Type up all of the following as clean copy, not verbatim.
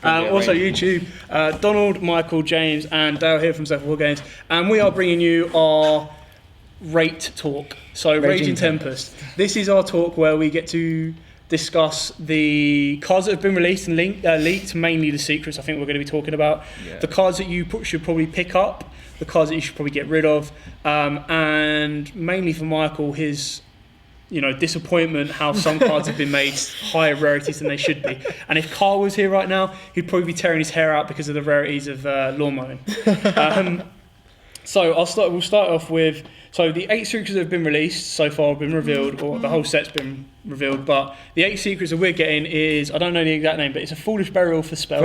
Also YouTube, Donald, Michael, James and Dale here from Zephyr Wargames, and we are bringing you our rate talk. So Raging Tempest. This is our talk where we get to discuss the cards that have been released and leaked, mainly the secrets I think we're going to be talking about. Yeah. The cards that you should probably pick up, the cards that you should probably get rid of, and mainly for Michael, his disappointment how some cards have been made higher rarities than they should be. And if Carl was here right now, he'd probably be tearing his hair out because of the rarities of lawn mowing. So we'll start off with, so the 8 secrets that have been released so far have been revealed, or the whole set's been revealed, but the 8 secrets that we're getting is, I don't know the exact name, but it's a Foolish Burial for spells.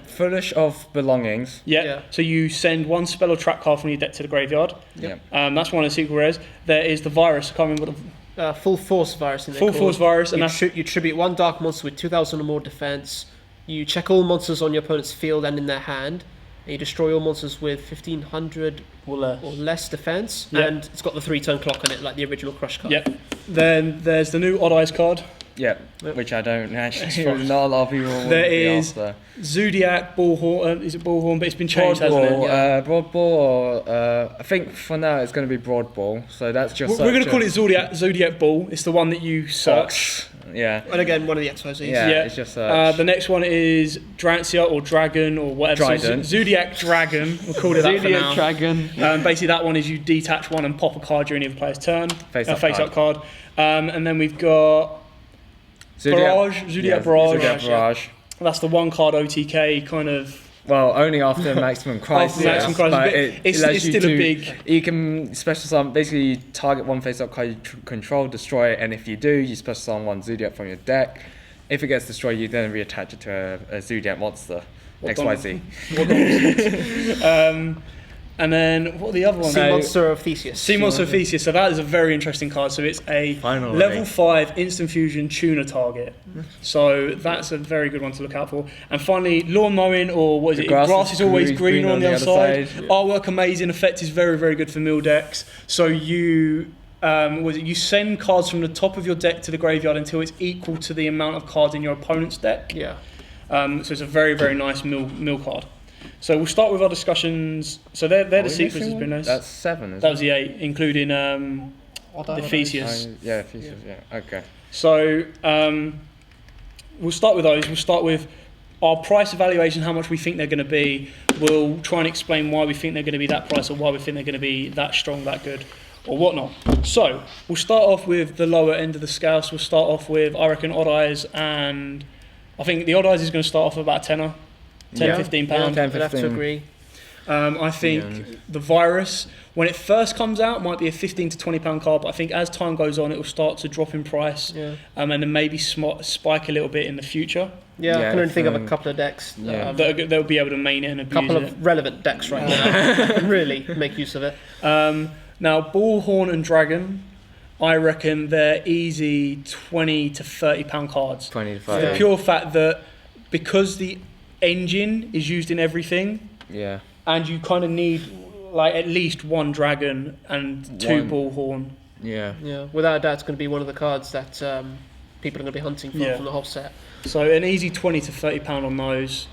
Foolish of Belongings. Yeah. So you send 1 spell or trap card from your deck to the graveyard. Yeah. That's one of the secret rares. There is the virus, I can't remember what the... Full Force Virus. Full Force Virus. And you tribute 1 dark monster with 2,000 or more defense. You check all monsters on your opponent's field and in their hand. And you destroy all monsters with 1,500 or less defense. Yep. And it's got the 3-turn clock on it, like the original Crush card. Yep. Then there's the new Odd Eyes card. Yeah, which I don't actually. Not a lot of people. There is Zodiac Bullhorn. Is it Bullhorn? But it's been changed, hasn't it? Broad Ball. I think for now it's going to be Broad Ball. So that's just. We're going to call it Zodiac Ball. It's the one that you search. Yeah. And again, one of the XYZs. Yeah. It's just search. The next one is Drancia or Dragon or whatever. So Zodiac Dragon. We'll call it that for now. Zodiac Dragon. Basically, that one is you detach one and pop a card during the other player's turn. Face-up card. And then we've got. Zodiac Barrage. That's the 1 card OTK kind of. Well, only after Maximum Crisis. It's still a big. You can special summon, basically you target 1 face-up card you control, destroy it, and if you do, you special summon 1 Zodiac from your deck. If it gets destroyed, you then reattach it to a Zodiac monster. XYZ. And then, what are the other ones? Sea Monster of Theseus. Sea Monster of Theseus. So that is a very interesting card. So it's a level 5 instant fusion tuner target. So that's a very good one to look out for. And finally, Lawn Mowing, or what is it? Grass is always greener on the other side. Artwork amazing. Effect is very, very good for mill decks. So you send cards from the top of your deck to the graveyard until it's equal to the amount of cards in your opponent's deck. Yeah. So it's a very, very nice mill card. So we'll start with our discussions. So they're the secrets that's been nice. That's 7, that was the 8, including the Theseus. Theseus, okay. So we'll start with those. We'll start with our price evaluation, how much we think they're going to be. We'll try and explain why we think they're going to be that price or why we think they're going to be that strong, that good, or whatnot. So we'll start off with the lower end of the scale. So we'll start off with, I reckon, Odd Eyes, and I think the Odd Eyes is going to start off at about a tenner. 10-15 pounds. I'd have to agree. I think the virus, when it first comes out, might be a 15 to 20 pound card, but I think as time goes on, it will start to drop in price, and then maybe spike a little bit in the future. I can only think of a couple of decks they'll be able to main it and abuse it. A couple of relevant decks right now can really make use of it. Now, Bullhorn and Dragon, I reckon they're easy 20 to 30 pound cards. 20 to 30. For the pure fact that because the engine is used in everything, and you kind of need like at least 1 dragon and 2 bullhorn. Without a doubt, it's going to be one of the cards that people are going to be hunting for from the whole set. So an easy 20 to 30 pound on those.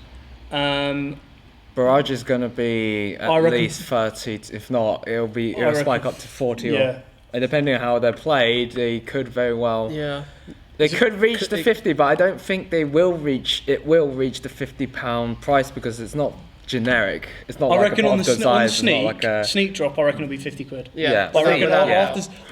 Barrage is going to be at least 30, if not it'll spike up to 40 or, and depending on how they're played, they could very well They could reach the 50, but I don't think they will reach. It will reach the £50 price because it's not generic. It's not. I reckon on the sneak drop, I reckon it'll be 50 quid. Yeah. I reckon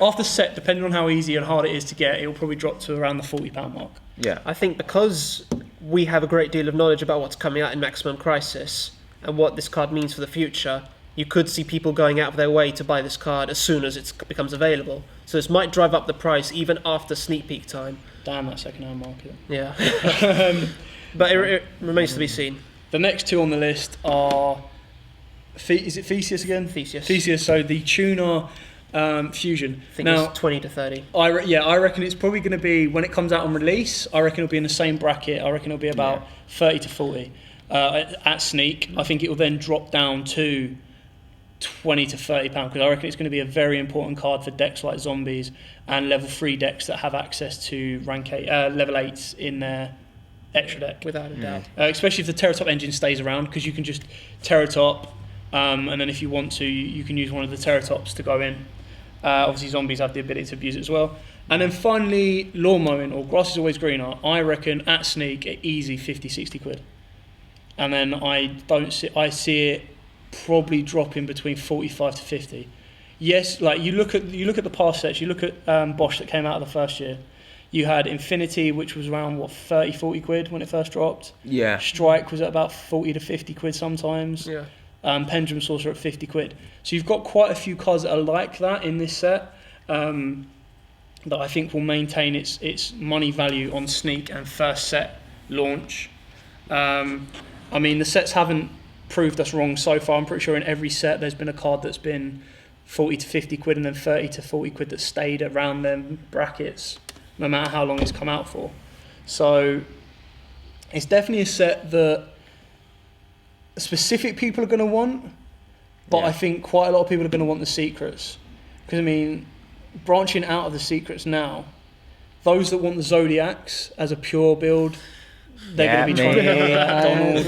after set, depending on how easy and hard it is to get, it'll probably drop to around the £40 mark. Yeah. I think because we have a great deal of knowledge about what's coming out in Maximum Crisis and what this card means for the future, you could see people going out of their way to buy this card as soon as it becomes available. So this might drive up the price even after sneak peek time. Damn that second-hand market. Yeah. But it remains to be seen. The next 2 on the list are... is it Theseus again? Theseus. So the tuner fusion. I think it's 20 to 30. I reckon it's probably going to be, when it comes out on release, I reckon it'll be in the same bracket. I reckon it'll be about 30 to 40 at sneak. I think it will then drop down to 20 to 30 pounds because I reckon it's going to be a very important card for decks like zombies and level 3 decks that have access to rank 8, level 8s in their extra deck. Without a doubt. Especially if the Terratop engine stays around, because you can just Terratop, and then if you want to, you can use one of the Terratops to go in. Obviously, zombies have the ability to abuse it as well. And then finally, lawn mowing, or grass is always greener. I reckon at Sneak, easy 50, 60 quid. And then I see it probably dropping between 45 to 50. Yes, like you look at the past sets, you look at Bosch that came out of the first year. You had Infinity, which was around 30, 40 quid when it first dropped. Yeah. Strike was at about 40 to 50 quid sometimes. Yeah. Pendulum Saucer at 50 quid. So you've got quite a few cards that are like that in this set, that I think will maintain its money value on Sneak and first set launch. I mean, the sets haven't proved us wrong so far. I'm pretty sure in every set there's been a card that's been 40 to 50 quid and then 30 to 40 quid that stayed around them brackets, no matter how long it's come out for. So it's definitely a set that specific people are going to want, but I think quite a lot of people are going to want the secrets. Because, I mean, branching out of the secrets now, those that want the Zodiacs as a pure build, they're going to be trying to get that Donald.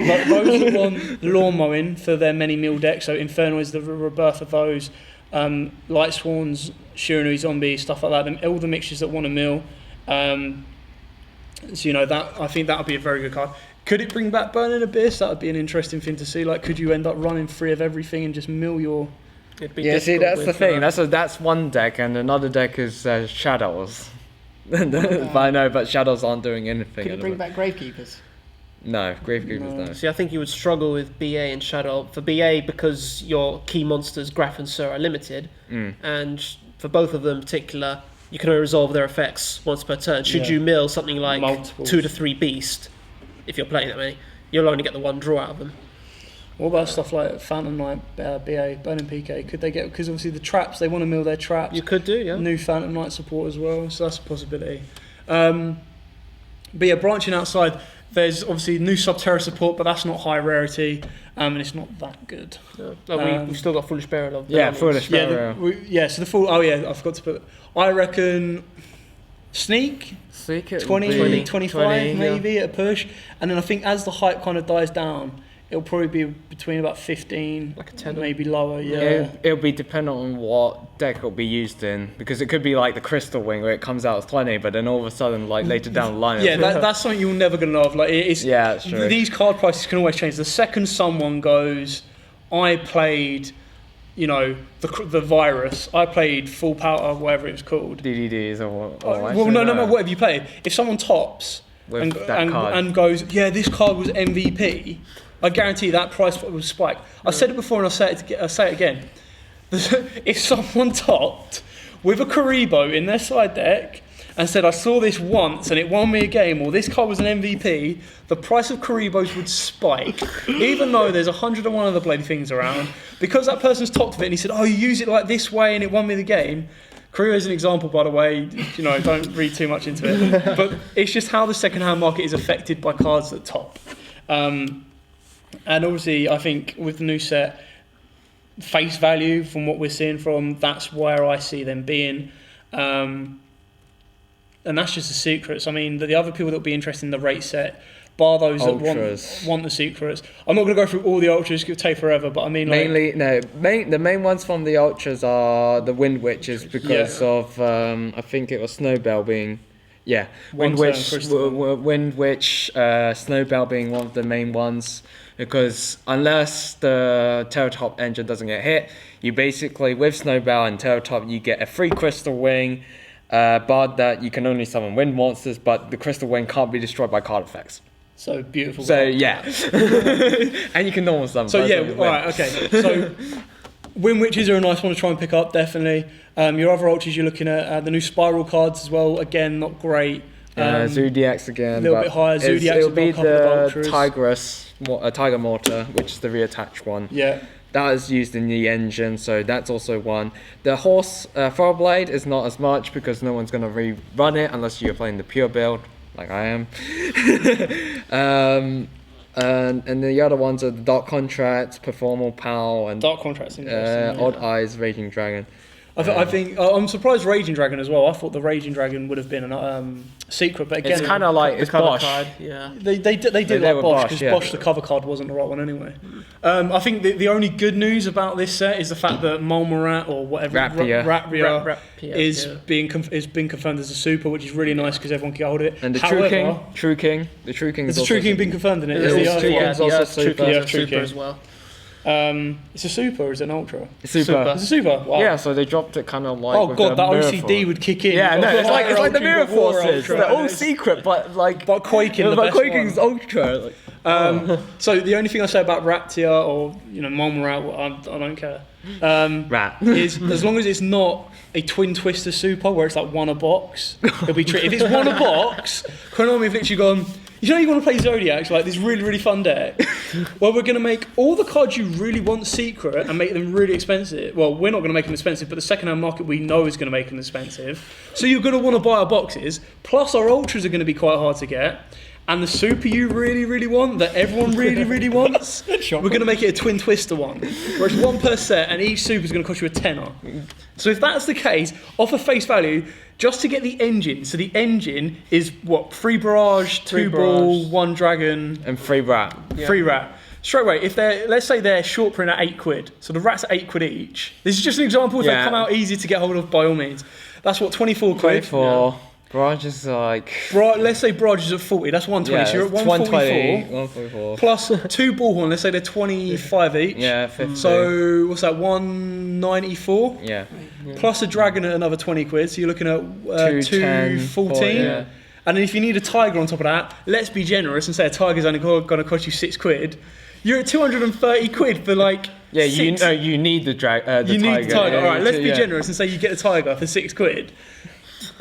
But those that want lawn mowing for their many mill decks, so Inferno is the rebirth of those, Light Swans, Shiranui Zombie, stuff like that, all the mixtures that want a mill. So, that I think that would be a very good card. Could it bring back Burning Abyss? That would be an interesting thing to see. Like, could you end up running free of everything and just mill your... See, that's the thing. That's one deck, and another deck is Shadows. But Shadows aren't doing anything. Could it bring back Gravekeepers? No, Gravekeepers no. See, I think you would struggle with BA and Shadow. For BA, because your key monsters, Graf and Sur, are limited, and for both of them in particular, you can only resolve their effects once per turn. Should you mill something like multiples. 2 to 3 Beast, if you're playing that many, you'll only get the one draw out of them. What about stuff like Phantom Knight, BA, Burning PK? Could they get, because obviously the traps, they want to mill their traps. You could do, yeah. New Phantom Knight support as well, so that's a possibility. But yeah, branching outside, there's obviously new Subterra support, but that's not high rarity, and it's not that good. No, we've still got Foolish Burial. Foolish Burial. So the full, I forgot to put, I reckon Sneak 20, 25 maybe at a push, and then I think as the hype kind of dies down, it'll probably be between about 15, like a 10, maybe lower. It'll be dependent on what deck it'll be used in, because it could be like the Crystal Wing where it comes out as 20, but then all of a sudden, like later down the line, that's something you're never gonna love. Like that's true. These card prices can always change. The second someone goes, I played, the virus. I played Full Power, whatever it was called. DDDs or no, whatever you played. If someone tops and goes, this card was MVP, I guarantee that price will spike. I've said it before and I'll say it again. If someone topped with a Karibo in their side deck and said, I saw this once and it won me a game, or this card was an MVP, the price of Karibos would spike, even though there's 101 other bloody things around. Because that person's topped of it and he said, you use it like this way and it won me the game. Karibo is an example, by the way, don't read too much into it. But it's just how the second-hand market is affected by cards that top. And obviously, I think with the new set, face value from what we're seeing from, that's where I see them being. And that's just the secrets. I mean, the other people that will be interested in the rate set, bar those Ultras. That want the secrets. I'm not going to go through all the Ultras, it could take forever, but I mean... the main ones from the Ultras are the Wind Witches because of, I think it was Snowbell being... Yeah, Wind Witch, Snowbell being one of the main ones, because unless the Terratop engine doesn't get hit, you basically, with Snowbell and Terratop, you get a free Crystal Wing, but that you can only summon wind monsters, but the Crystal Wing can't be destroyed by card effects. So beautiful. So, and you can normal summon. So, alright, okay. So, Wind Witches are a nice one to try and pick up, definitely. Your other Ultras, you're looking at the new Spiral cards as well. Again, not great. Zodiacs again. A little bit higher. Zodiacs it'll be the Ultras. Tiger Mortar, which is the reattached one. Yeah. That is used in the engine, so that's also one. The Horse Thorblade is not as much because no one's going to rerun it unless you're playing the pure build, like I am. And the other ones are the Dark Contracts, Performal Pal, and Dark Contracts. Odd Eyes, Raging Dragon. I think I'm surprised Raging Dragon as well. I thought the Raging Dragon would have been a secret, but again, it's kind of like it's cover Bosch. card. Yeah, they did like Bosch because yeah. Bosch the cover card wasn't the right one anyway. I think the only good news about this set is the fact that Malmarat or whatever Rapia is being confirmed as a super, which is really nice because everyone can get hold of it. And the True King is the True King being confirmed in it. It's also super as well. It's a super or is it an ultra? It's super. It's a super. Wow. Yeah, so they dropped it kind of like. Oh god, that OCD would kick in. Yeah, no, it's like the Mirror Forces. They're all secret, but Quaking. But Quaking's ultra. So the only thing I say about Raptia or Malmarat, I don't care. Rat is as long as it's not a twin twister super where it's like one a box, it'll be tricky. If it's one a box, Konami have literally gone. You know you want to play Zodiacs, like this really fun deck? Well, we're going to make all the cards you really want secret and make them really expensive. Well, we're not going to make them expensive, but the second-hand market we know is going to make them expensive. So you're going to want to buy our boxes, plus our Ultras are going to be quite hard to get. And the super you really want, that everyone really wants, we're going to make it a twin twister one, where it's one per set and each super is going to cost you a tenner. So if that's the case, off of face value, just to get the engine, so the engine is what, 3 barrage, 2 ball, 1 dragon, and 3 rat. 3 rat. Straight away, if let's say they're short print at £8, so the rats are £8 each. This is just an example. If they come out easy to get hold of, by all means, that's what, 24 quid. 24. Yeah. Barrage is like... let's say barrage is at 40, that's 120, so you're at 144. Plus 2 bullhorn, let's say they're 25 each. Yeah, 50. So, what's that, 194? Yeah. Plus a dragon at another 20 quid, so you're looking at 214. Yeah. And then if you need a tiger on top of that, let's be generous and say a tiger's only going to cost you 6 quid. You're at 230 quid for like... Yeah, you need the tiger. You need the tiger, alright, let's be generous and say you get the tiger for 6 quid.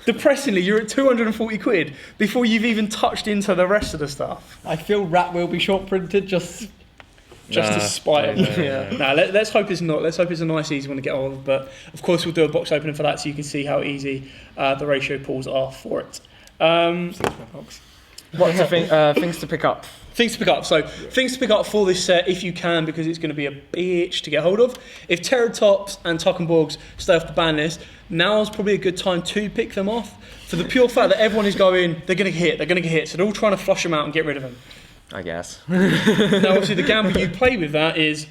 Depressingly, you're at 240 quid before you've even touched into the rest of the stuff. I feel Rat will be short printed just to spite it. Let's hope it's not. Let's hope it's a nice, easy one to get hold of. But of course, we'll do a box opening for that so you can see how easy the ratio pulls are for it. What's the things to pick up? Things to pick up. So, things to pick up for this set if you can, because it's going to be a bitch to get hold of. If Terratops and Tuckenborgs stay off the ban list, now's probably a good time to pick them off. For the pure fact that everyone is going, they're going to get hit. So they're all trying to flush them out and get rid of them. I guess. Now, obviously, the gamble you play with that is,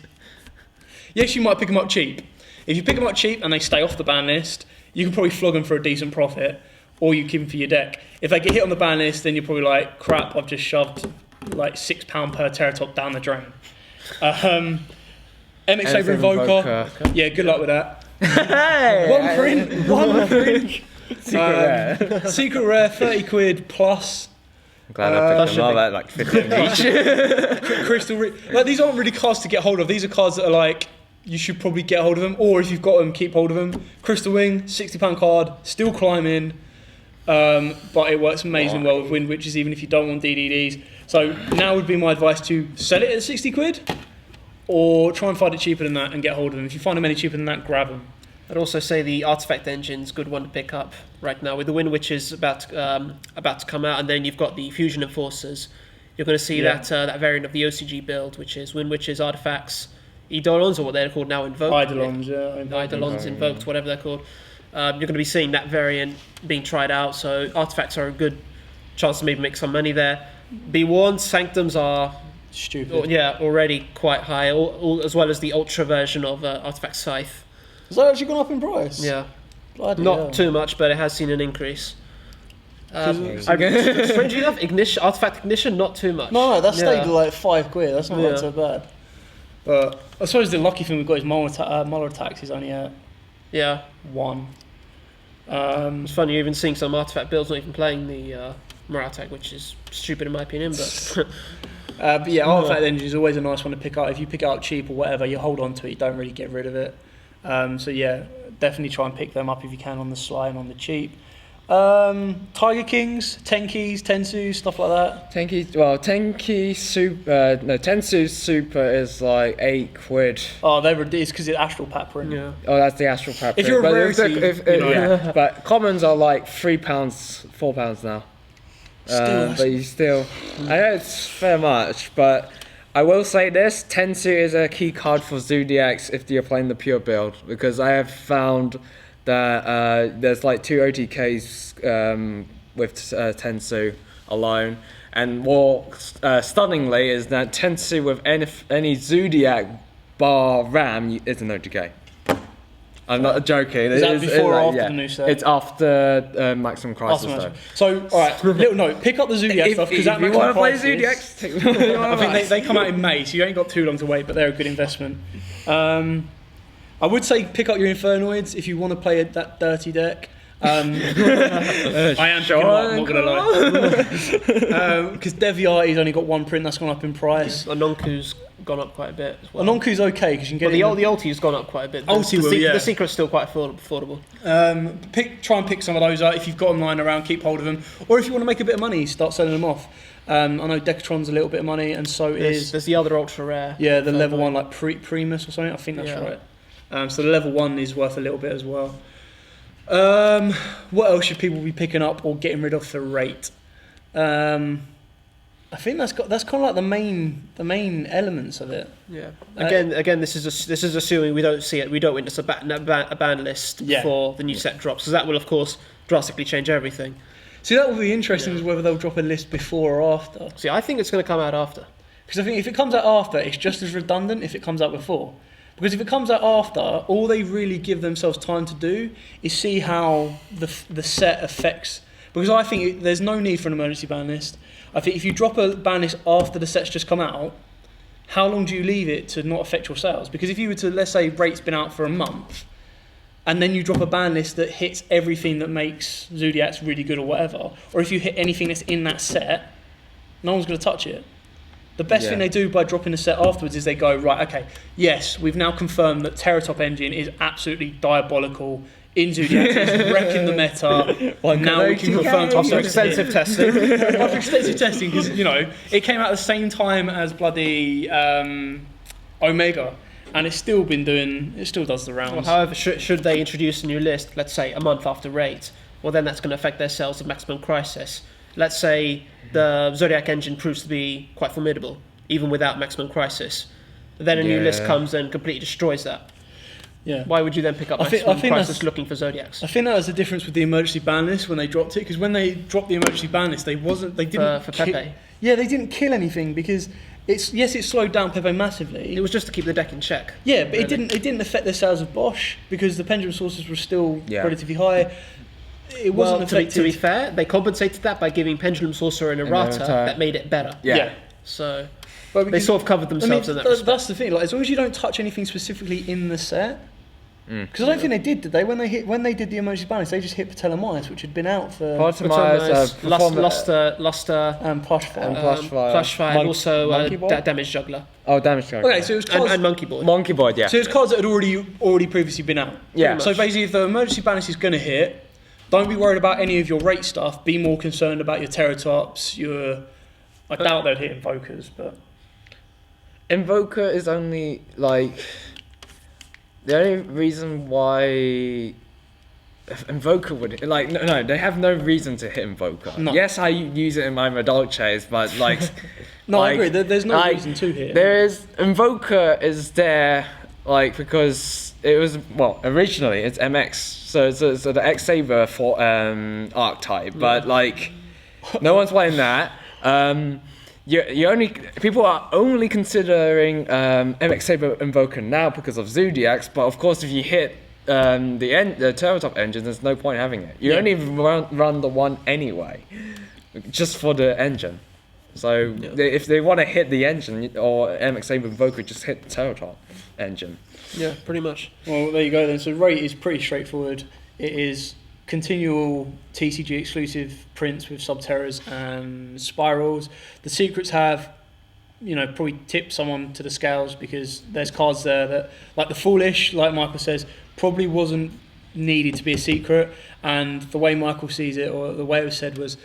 yes, you might pick them up cheap. If you pick them up cheap and they stay off the ban list, you can probably flog them for a decent profit, or you keep them for your deck. If they get hit on the ban list, then you're probably like, crap, I've just shoved like £6 per Terratop down the drain. MX Saber Invoker. Yeah, good luck with that. Hey! One print. Secret rare, 30 quid plus. I'm glad I picked them up at like 15 each. Crystal. Like, these aren't really cards to get hold of. These are cards that are like, you should probably get hold of them, or if you've got them, keep hold of them. Crystal Wing, £60 card, still climbing, but it works amazingly well with Wind Witches, even if you don't want DDDs. So now would be my advice to sell it at 60 quid, or try and find it cheaper than that and get hold of them. If you find them any cheaper than that, grab them. I'd also say the Artifact Engine's a good one to pick up right now. With the Wind Witches about to come out, and then you've got the Fusion Enforcers. You're going to see that variant of the OCG build, which is Wind Witches, Artifacts, Eidolons, or what they're called now, Invoked. Eidolons, Eidolons, Invoked, whatever they're called. You're going to be seeing that variant being tried out, so Artifacts are a good chance to maybe make some money there. Be warned, Sanctums are stupid. Already quite high, as well as the Ultra version of Artifact Scythe. Has that actually gone up in price? Yeah. Not too much, but it has seen an increase. Strangely enough, Artifact Ignition, not too much. No, that stayed at like 5 quid. That's not so bad. But I suppose the lucky thing we've got is Muller Attacks is only at 1. It's funny, you're even seeing some Artifact builds not even playing the Morale Attack, which is stupid in my opinion. But Artifact Engine is always a nice one to pick up. If you pick it up cheap or whatever, you hold on to it, you don't really get rid of it. Definitely try and pick them up if you can on the sly and on the cheap. Tiger Kings, Tenki's, Tensu, stuff like that. Tenki Super, Tensu Super is like 8 quid. Oh, it's because it's Astral Pattern. Yeah. Oh, that's the Astral Pattern. If you're a rarity, but commons are like £3, £4 now. But you still, I know it's fair much, but I will say this: Tensu is a key card for Zodiacs if you're playing the pure build, because I have found that there's like 2 OTKs with Tensu alone, and more stunningly is that Tensu with any Zodiac bar Ram is an OTK. I'm not joking. Is that before or after the new set? It's after Maximum Crisis, though. So, alright, little note, pick up the Zodiac stuff, because that If you want to play Zodiacs, I think they come out in May, so you ain't got too long to wait, but they're a good investment. I would say pick up your Infernoids if you want to play that dirty deck. I am sure, I'm not going to lie. Because Deviati's only got 1 print, that's gone up in price. Anonku's gone up quite a bit as well. Anonku's okay, because you can get the ulti's gone up quite a bit. The Secret's still quite affordable. Try and pick some of those out. If you've got them lying around, keep hold of them. Or if you want to make a bit of money, start selling them off. I know Decatron's a little bit of money, and so there's the other ultra rare. Yeah, the level 1 like Primus or something. I think that's right. So the level 1 is worth a little bit as well. What else should people be picking up or getting rid of for rate? I think that's kind of like the main elements of it. Yeah. Again, this is assuming we don't see it. We don't witness a ban list before the new set drops, because that will of course drastically change everything. See, that will be interesting, is whether they'll drop a list before or after. See, I think it's going to come out after. Because I think if it comes out after, it's just as redundant if it comes out before. Because if it comes out after, all they really give themselves time to do is see how the set affects. Because I think there's no need for an emergency ban list. I think if you drop a ban list after the set's just come out, how long do you leave it to not affect your sales? Because if you were to, let's say, Rate's been out for a month, and then you drop a ban list that hits everything that makes Zodiacs really good or whatever, or if you hit anything that's in that set, no one's going to touch it. The best thing they do by dropping the set afterwards is they go, right, okay, yes, we've now confirmed that Terratop Engine is absolutely diabolical in Zodiacs, it's wrecking the meta. Now we can confirm after extensive testing. After extensive testing, because, you know, it came out at the same time as bloody Omega, and it's still does the rounds. Well, however, should they introduce a new list, let's say a month after Rate, well then that's going to affect their sales of Maximum Crisis. Let's say the Zodiac engine proves to be quite formidable, even without Maximum Crisis. Then a new list comes and completely destroys that. Yeah. Why would you then pick up Maximum Crisis looking for Zodiacs? I think that was the difference with the emergency ban list when they dropped it, because when they dropped the emergency ban list, they didn't for Pepe. Yeah, they didn't kill anything, because it slowed down Pepe massively. It was just to keep the deck in check. Yeah, but really. It didn't affect the sales of Bosch, because the pendulum sources were still relatively high. It wasn't affected. To be fair, they compensated that by giving Pendulum Sorcerer an errata that made it better. Yeah. So they sort of covered themselves in that respect. That's the thing. Like, as long as you don't touch anything specifically in the set, because I don't think they did they? When they did the emergency balance, they just hit Patella Mice, which had been out for Luster, and Plushfire, and also Damage Juggler. Oh, Damage Juggler. Okay, so it was cards, and Monkey Boy. Monkey Boy, yeah. So it was cards that had already previously been out. Yeah. So basically, if the emergency balance is going to hit, don't be worried about any of your rate stuff. Be more concerned about your Terratops, I doubt they'd hit Invokers, but Invoker is only like the only reason why Invoker would no, they have no reason to hit Invoker. No. Yes, I use it in my Madolches, but like no, I agree. There's no reason to hit. There is Invoker is there because it was originally it's MX, so the X Saber for archetype, but like no one's playing that. People are only considering MX Saber Invoker now because of Zodiacs, but of course if you hit the Terratop engine, there's no point having it. You only run the one anyway, just for the engine. So if they want to hit the engine or MX Saber Invoker, just hit the Terratop engine. Yeah, pretty much. Well, there you go then. So rate is pretty straightforward. It is continual TCG exclusive prints with Subterrors and Spirals. The secrets have, probably tipped someone to the scales, because there's cards there that, like the Foolish, like Michael says, probably wasn't needed to be a secret. And the way Michael sees it, or the way it was said, was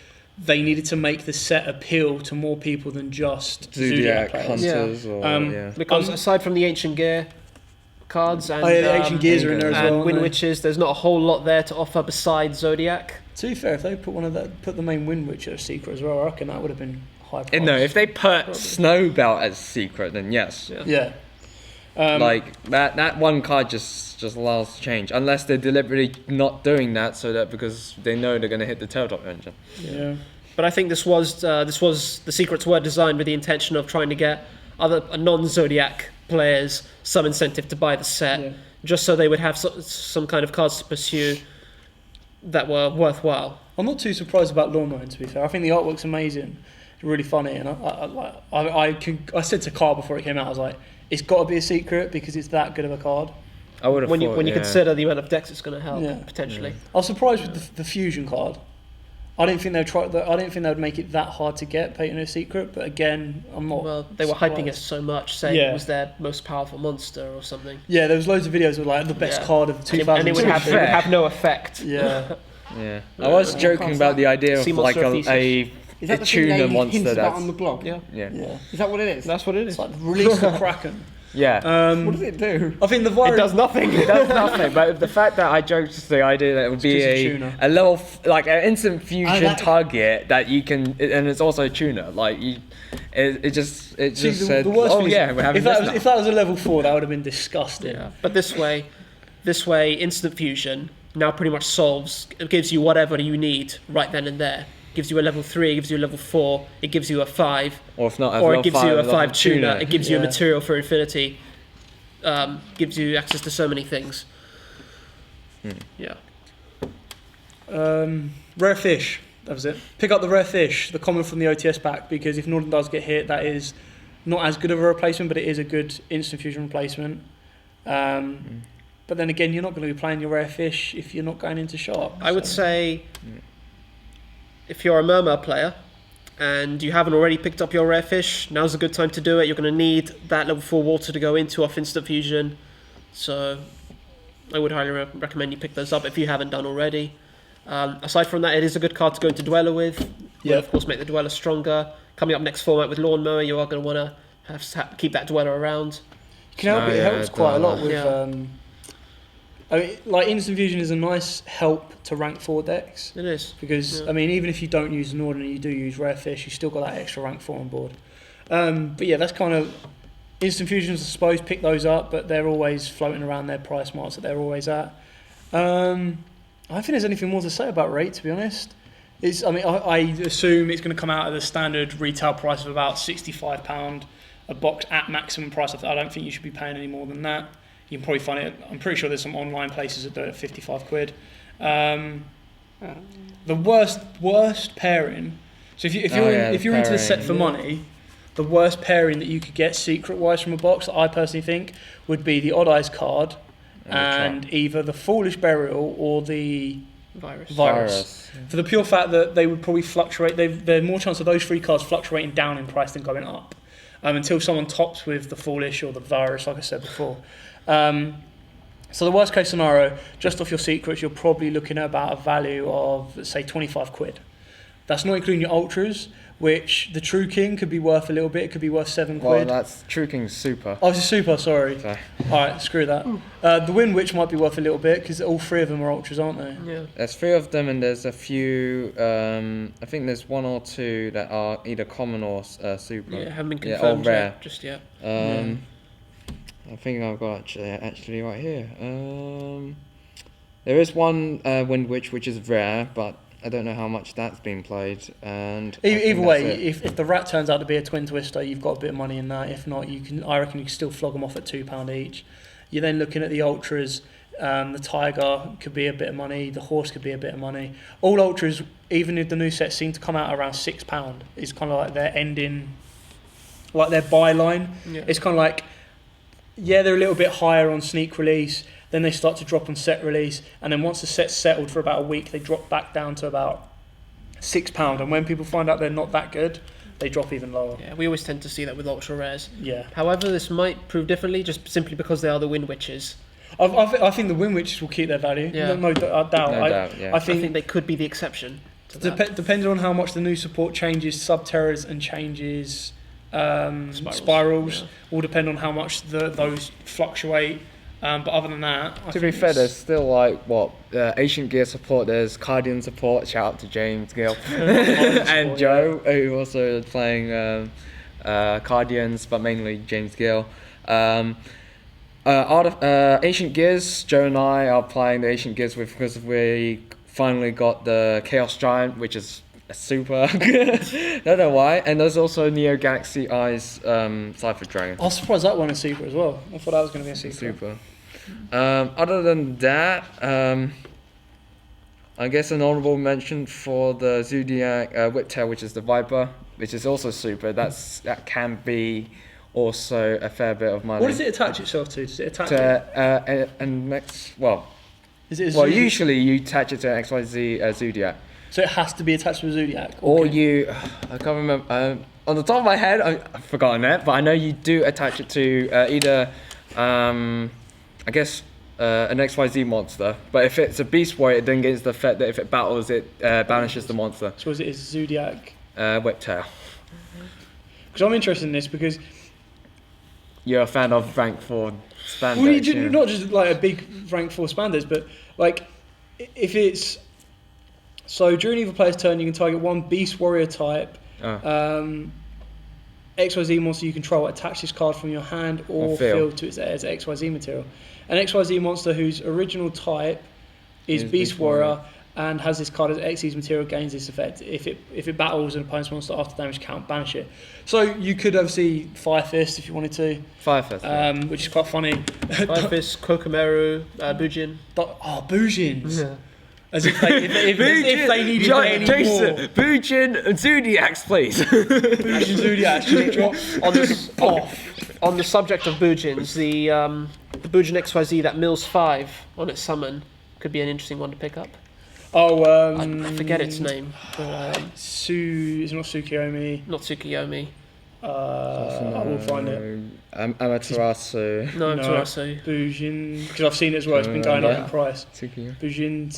they needed to make the set appeal to more people than just Zodiac hunters. Because aside from the Ancient Gear cards and the Ancient Gears are in there as well, and Wind Witches, there's not a whole lot there to offer besides Zodiac. To be fair, if they put the main Wind Witch as secret as well, I reckon that would have been high price. No, if they put Snowbelt as secret, then yes. Yeah. Like that one card just allows to change, unless they're deliberately not doing that, so that because they know they're going to hit the tail drop engine. Yeah. But I think this was the secrets were designed with the intention of trying to get other non-Zodiac players some incentive to buy the set, just so they would have some kind of cards to pursue that were worthwhile. I'm not too surprised about Lawnmower, to be fair. I think the artwork's amazing. It's really funny, and I said to Carl before it came out, I was like, it's got to be a secret because it's that good of a card. I would have when you consider the amount of decks it's going to help potentially. I was surprised with the fusion card. I didn't think they'd make it that hard to get, Peyton No Secret. But again, I'm not. Well, they were hyping it so much, saying it was their most powerful monster or something. Yeah, there was loads of videos of like the best card of 2000, and it would have no effect. Yeah. Yeah. I was joking about the idea of like a tuner monster that's on the blog. Yeah. Is that what it is? That's what it is. It's like release the Kraken. Yeah. What does it do? I think the It does nothing. It does nothing. But the fact that I joked the idea that it would be a level like an instant fusion target that you can, and it's also a tuner. Like it just said, the worst oh thing yeah, we're having if that was a level 4, that would have been disgusting. Yeah. But this way, instant fusion now pretty much it gives you whatever you need right then and there. Gives you a level 3, it gives you a level 4, it gives you a 5, or if not, it gives you a 5 tuner, tuner. it gives you a material for infinity, gives you access to so many things. Yeah. Rare fish. That was it. Pick up the rare fish, the common from the OTS pack, because if Norden does get hit, that is not as good of a replacement, but it is a good instant fusion replacement. But then again, you're not going to be playing your rare fish if you're not going into sharp. I would say, if you're a Murmur player and you haven't already picked up your rare fish, now's a good time to do it. You're going to need that level 4 water to go into off instant fusion. So I would highly recommend you pick those up if you haven't done already. Aside from that, it is a good card to go into Dweller with. Will of course make the Dweller stronger. Coming up next format with Lawnmower, you are going to want to keep that Dweller around. It helps quite a lot with... I mean, like instant fusion is a nice help to rank 4 decks. It is because I mean, even if you don't use Norden and you do use rare fish, you still got that extra rank 4 on board. But yeah, that's kind of instant fusions. I suppose pick those up, but they're always floating around their price marks that they're always at. I don't think there's anything more to say about rate, to be honest. I assume it's going to come out at the standard retail price of about £65 a box at maximum price. I don't think you should be paying any more than that. You can probably find it. I'm pretty sure there's some online places that do it at £55. The worst pairing. So if you're into the set for money, the worst pairing that you could get secret wise from a box that I personally think would be the Odd Eyes card and either the Foolish Burial or the Virus. For the pure fact that they would probably fluctuate. There's more chance of those 3 cards fluctuating down in price than going up until someone tops with the Foolish or the Virus, like I said before. So the worst case scenario, just off your secrets, you're probably looking at about a value of, let's say, £25. That's not including your ultras, which the True King could be worth a little bit. It could be worth £7. Well, that's True King's super. Oh, it's a super, sorry. All right, screw that. The Wind Witch might be worth a little bit because all 3 of them are ultras, aren't they? Yeah. There's 3 of them, and there's a few. I think there's 1 or 2 that are either common or super. Yeah, haven't been confirmed rare. Just yet. I think I've got actually right here. There is one Wind Witch which is rare, but I don't know how much that's been played. And either way, if the rat turns out to be a Twin Twister, you've got a bit of money in that. If not, I reckon you can still flog them off at £2 each. You're then looking at the ultras. The Tiger could be a bit of money. The Horse could be a bit of money. All ultras, even if the new sets seem to come out around £6, is kind of like their ending, like their byline. Yeah. It's kind of like, they're a little bit higher on sneak release, then they start to drop on set release, and then once the set's settled for about a week, they drop back down to about £6. And when people find out they're not that good, they drop even lower. Yeah, we always tend to see that with ultra rares. Yeah. However, this might prove differently, just simply because they are the Wind Witches. I think the Wind Witches will keep their value. Yeah. No doubt. I think they could be the exception. Depending on how much the new support changes sub-terrors and changes spirals will depend on how much those fluctuate. But other than that, to be fair, there's still like Ancient Gear support. There's Cardian support. Shout out to James Gill and Joe, who also playing Cardians, but mainly James Gill. Ancient Gears. Joe and I are playing the Ancient Gears because we finally got the Chaos Giant, which is a super. I don't know why. And there's also Neo Galaxy Eyes Cypher Dragon. I was surprised that one is super as well. I thought that was going to be a super. Other than that, I guess an honorable mention for the Zodiac Whiptail, which is the Viper, which is also super. That can be also a fair bit of money. What does it attach itself to? Does it attach usually you attach it to an XYZ Zodiac. So it has to be attached to a Zodiac? Or I can't remember. On the top of my head, I've forgotten that, but I know you do attach it to either, I guess, an XYZ monster. But if it's a Beast Warrior, it then gets the effect that if it battles, it banishes the monster. So is it a Zodiac? Whiptail. Because I'm interested in this because... You're a fan of rank 4 spandex. Well, you do, not just like a big rank 4 spandex, but like if it's... So during either player's turn, you can target one Beast Warrior type, XYZ monster you control, attach this card from your hand or field to its as XYZ material. An XYZ monster whose original type is Beast Warrior and has this card as XYZ material gains this effect. If it battles an opponent's monster after damage count, banish it. So you could obviously Fire Fist if you wanted to. Fire Fist. Which is quite funny. Fire Fist, Kokomeru, Bujin. Bujins. Yeah. As if they needed any Jason, more. Bujin and Zodiacs, please. Bujin Zodiacs. On the subject of Bujins, the Bujin XYZ that mills 5 on its summon could be an interesting one to pick up. I forget its name. It's not Tsukiyomi. Not Tsukiyomi. I will find it. Amaterasu. No, Amaterasu. Bujin, because I've seen it as well. It's been going up in price. Bujin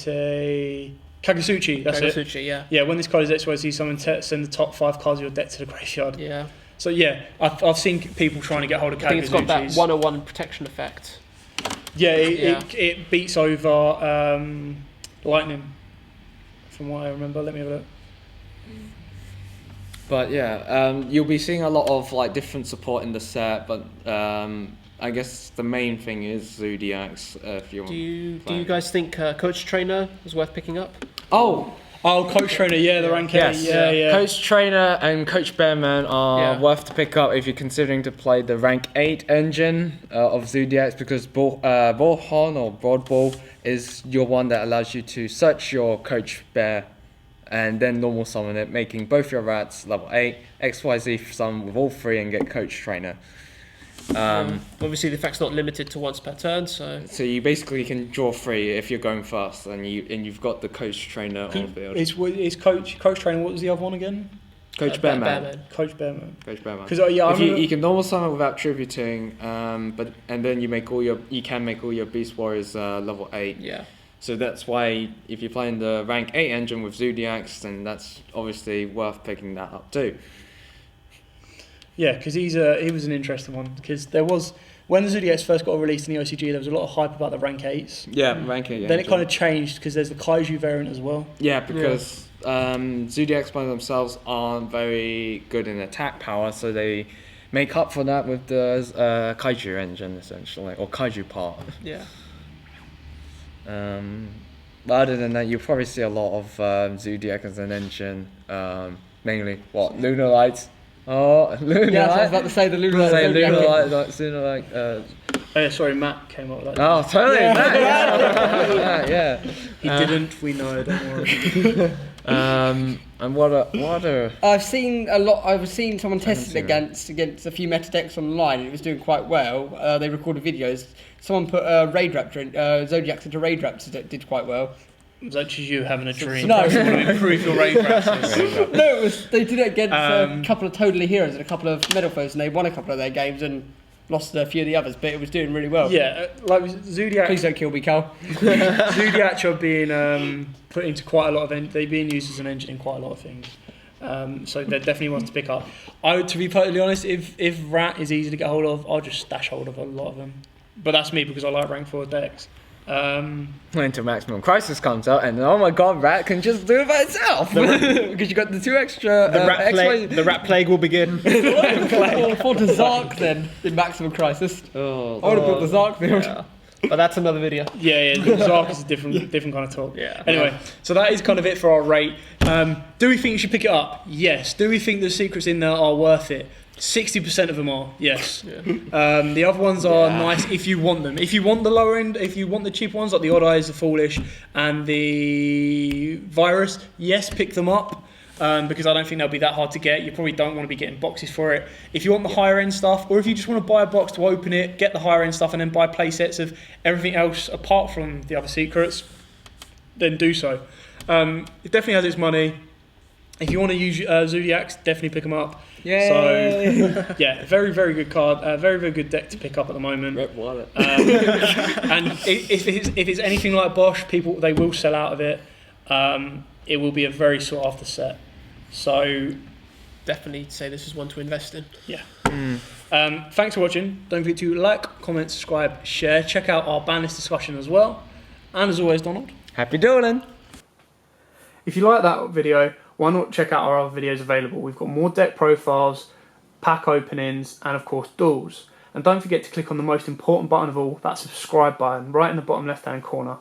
Kagasuchi. That's it. Kagasuchi, yeah. Yeah, when this card is XYZ, someone send the top 5 cards of your deck to the graveyard. Yeah. So yeah, I've seen people trying to get hold of Kagasuchis. I think it's got that 101 protection effect. Yeah, it beats over Lightning, from what I remember. Let me have a look. But yeah, you'll be seeing a lot of like different support in the set, but I guess the main thing is Zodiacs. If you do you guys think Coach Trainer is worth picking up? Oh, Coach Trainer, the rank 8. Yes. Yeah. Coach Trainer and Coach Bearman are worth to pick up if you're considering to play the rank 8 engine of Zodiacs, because Bullhorn or Broad Ball is your one that allows you to search your Coach Bear and then normal summon it, making both your rats level 8, XYZ summon with all 3 and get Coach Trainer. Obviously the effect's not limited to once per turn, so you basically can draw 3 if you're going fast, and you've got the Coach Trainer on field. Is Coach Trainer, what was the other one again? Coach Bearman. Coach Bearman. Because you can normal summon without tributing, and then you can make all your Beast Warriors level 8. Yeah. So that's why if you're playing the rank 8 engine with Zodiacs, then that's obviously worth picking that up too. Yeah, because he was an interesting one, because there was, when the Zodiacs first got released in the OCG, there was a lot of hype about the rank 8s. Yeah, rank 8. Then it kind of changed because there's the Kaiju variant as well. Yeah, because Zodiacs by themselves aren't very good in attack power, so they make up for that with the Kaiju engine essentially, or Kaiju part. Yeah. But other than that, you'll probably see a lot of Zodiac as an engine, mainly Lunar Lights. Oh, Lunar Light. I was about to say the Lunar Light. Sorry, Matt came up with that. Oh, totally, Matt. Yeah. He didn't. We know. Don't worry. And what are? I've seen a lot. I've seen someone test it against a few meta decks online, and it was doing quite well. They recorded videos. Someone put Raid Raptor, Zodiacs into Raid Raptors that did quite well. Was that just you having a dream? No. You want to improve your Raid Raptors? No, they did it against a couple of Totally Heroes and a couple of Metal Foes, and they won a couple of their games and lost a few of the others, but it was doing really well. Yeah, like Zodiac. Please don't kill me, Cal. Zodiac are being put into quite a lot of. They're being used as an engine in quite a lot of things. So they're definitely ones to pick up. To be totally honest, if Rat is easy to get hold of, I'll just stash hold of a lot of them. But that's me because I like rank 4 decks. Until Maximum Crisis comes out, and oh my god, Rat can just do it by itself because you got the 2 extra. The rat plague will begin. For the Zark then in Maximum Crisis. I would have brought the Zark build. Yeah. But that's another video. Yeah, the Zark is a different kind of talk. Yeah. Anyway, so that is kind of it for our rate. Do we think you should pick it up? Yes. Do we think the secrets in there are worth it? 60% of them are, yes. Yeah. The other ones are nice if you want them. If you want the lower end, if you want the cheap ones like the Odd Eyes, the Foolish, and the Virus, yes, pick them up. Because I don't think they'll be that hard to get. You probably don't want to be getting boxes for it. If you want the higher end stuff, or if you just want to buy a box to open it, get the higher end stuff, and then buy play sets of everything else apart from the other secrets, then do so. It definitely has its money. If you want to use Zodiacs, definitely pick them up. Yay! So, yeah, very, very good card. Very, very good deck to pick up at the moment. Rip wallet. And if it's anything like Bosch, they will sell out of it. It will be a very sought after set. So, definitely say this is one to invest in. Yeah. Thanks for watching. Don't forget to like, comment, subscribe, share. Check out our ban list discussion as well. And as always, Donald. Happy dueling! If you like that video, why not check out our other videos available? We've got more deck profiles, pack openings, and of course duels. And don't forget to click on the most important button of all, that subscribe button, right in the bottom left hand corner.